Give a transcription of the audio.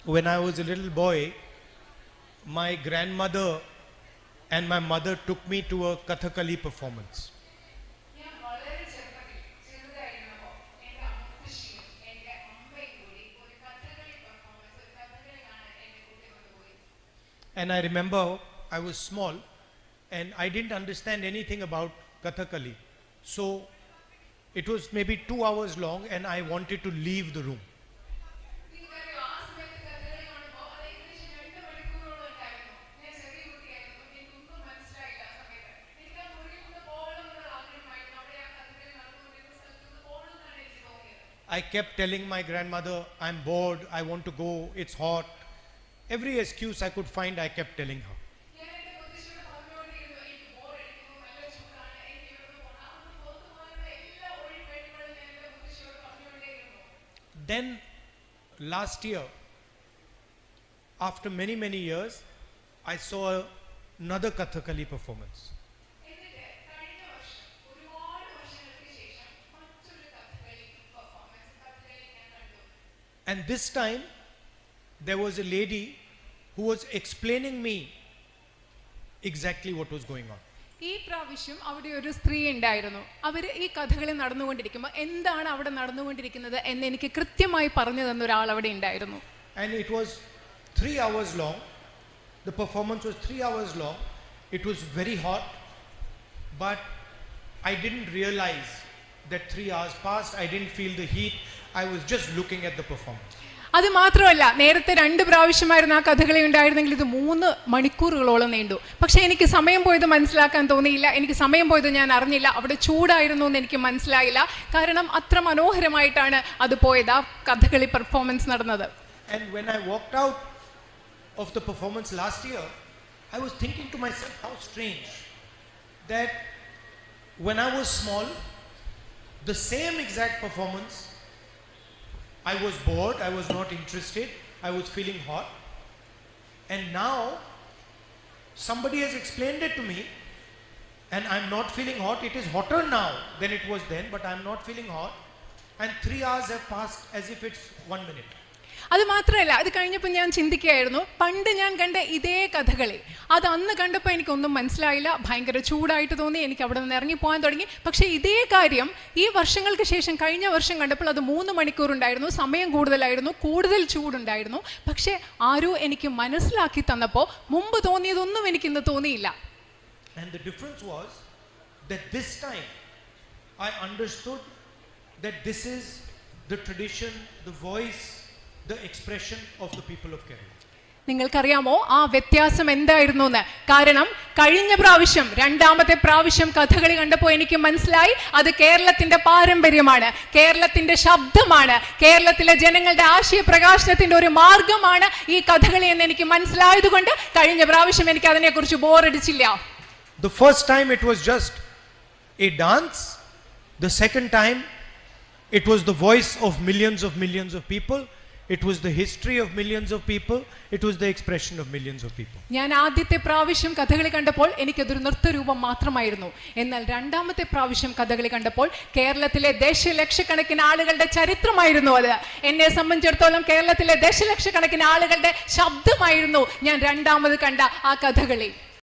when I was a little boy, my grandmother and my mother took me to a Kathakali performance. And I remember I was small and I didn't understand anything about Kathakali. So it was maybe 2 hours long and I wanted to leave the room. I kept telling my grandmother, I'm bored, I want to go, it's hot. Every excuse I could find, I kept telling her. Then last year, after many years, I saw another Kathakali performance. And this time, there was a lady who was explaining me exactly what was going on. ഈ പ്രാവശ്യം അവിടെ ഒരു സ്ത്രീ ഉണ്ടായിരുന്നു. അവർ ഈ കഥകളി നടന്നുകൊണ്ടിരിക്കുമ്പോൾ എന്താണ് അവിടെ നടന്നുകൊണ്ടിരിക്കുന്നത് എന്ന് എനിക്ക് കൃത്യമായി പറഞ്ഞു തന്ന ഒരാൾ അവിടെ ഉണ്ടായിരുന്നു. And it was 3 hours long. The performance was 3 hours long. It was very hot, but I didn't realize that 3 hours passed. I didn't feel the heat. I was just looking at the performance. അത് മാത്രമല്ല, നേരത്തെ 2 പ്രാവശ്യമായിരുന്നു ആ കഥകളി ഉണ്ടായിരുന്നെങ്കിൽ ഇത് 3 മണിക്കൂറുകളോളം നീണ്ടു. പക്ഷെ എനിക്ക് സമയം പോയത് മനസ്സിലാക്കാൻ തോന്നിയില്ല. എനിക്ക് സമയം പോയത് ഞാൻ അറിഞ്ഞില്ല. അവിടെ ചൂടായിരുന്നു എന്ന് എനിക്ക് മനസ്സിലായില്ല. കാരണം അത്ര മനോഹരമായിട്ടാണ് അത് പോയത്, ആ കഥകളി പെർഫോമൻസ് നടന്നത്. And when I walked out of the performance last year, I was thinking to myself, how strange that when I was small, the same exact performance, I was bored, I was not interested, I was feeling hot. And now, somebody has explained it to me, and I'm not feeling hot. It is hotter now than it was then, but I'm not feeling hot. And 3 hours have passed as if it's 1 minute. അത് മാത്രമല്ല, അത് കഴിഞ്ഞപ്പോൾ ഞാൻ ചിന്തിക്കുകയായിരുന്നു, പണ്ട് ഞാൻ കണ്ട ഇതേ കഥകളി അത് അന്ന് കണ്ടപ്പോൾ എനിക്കൊന്നും മനസ്സിലായില്ല, ഭയങ്കര ചൂടായിട്ട് തോന്നി, എനിക്ക് അവിടെ നിന്ന് ഇറങ്ങിപ്പോകാൻ തുടങ്ങി. പക്ഷേ ഇതേ കാര്യം ഈ വർഷങ്ങൾക്ക് ശേഷം കഴിഞ്ഞ വർഷം കണ്ടപ്പോൾ അത് 3 മണിക്കൂർ ഉണ്ടായിരുന്നു, സമയം കൂടുതലായിരുന്നു, കൂടുതൽ ചൂടുണ്ടായിരുന്നു. പക്ഷേ ആരോ എനിക്ക് മനസ്സിലാക്കി തന്നപ്പോൾ മുമ്പ് തോന്നിയതൊന്നും എനിക്ക് ഇന്ന് തോന്നിയില്ല. And the difference was that this time I understood that this is the tradition, the voice, the expression of the people of Kerala. നിങ്ങൾക്കറിയാമോ ആ വ്യത്യാസം എന്തായിരുന്നു എന്ന്? കാരണം കഴിഞ്ഞ പ്രാവശ്യം 2ാമത്തെ പ്രാവശ്യം കഥകളി കണ്ടപ്പോൾ എനിക്ക് മനസ്സിലായി അത് കേരളത്തിന്റെ പാരമ്പര്യമാണ്, കേരളത്തിന്റെ ശബ്ദമാണ്, കേരളത്തിലെ ജനങ്ങളുടെ ആശയ പ്രകാശനത്തിന്റെ ഒരു മാർഗമാണ് ഈ കഥകളി എന്ന് എനിക്ക് മനസ്സിലായതുകൊണ്ട് കഴിഞ്ഞ പ്രാവശ്യം എനിക്ക് അതിനെക്കുറിച്ച് ബോറടിച്ചില്ല. The first time it was just a dance. The second time it was the voice of millions of people. It was the history of millions of people. It was the expression of millions of people. ഞാൻ ആദ്യത്തെ പ്രാവശ്യം കഥകളി കണ്ടപ്പോൾ എനിക്കതൊരു നൃത്തരൂപം മാത്രമായിരുന്നു. എന്നാൽ 2ാമത്തെ പ്രാവശ്യം കഥകളി കണ്ടപ്പോൾ കേരളത്തിലെ ദശലക്ഷക്കണക്കിന് ആളുകളുടെ ചരിത്രമായിരുന്നു അത്. എന്നെ സംബന്ധിച്ചിടത്തോളം കേരളത്തിലെ ദശലക്ഷക്കണക്കിന് ആളുകളുടെ ശബ്ദമായിരുന്നു ഞാൻ 2ാമത് കണ്ട ആ കഥകളി.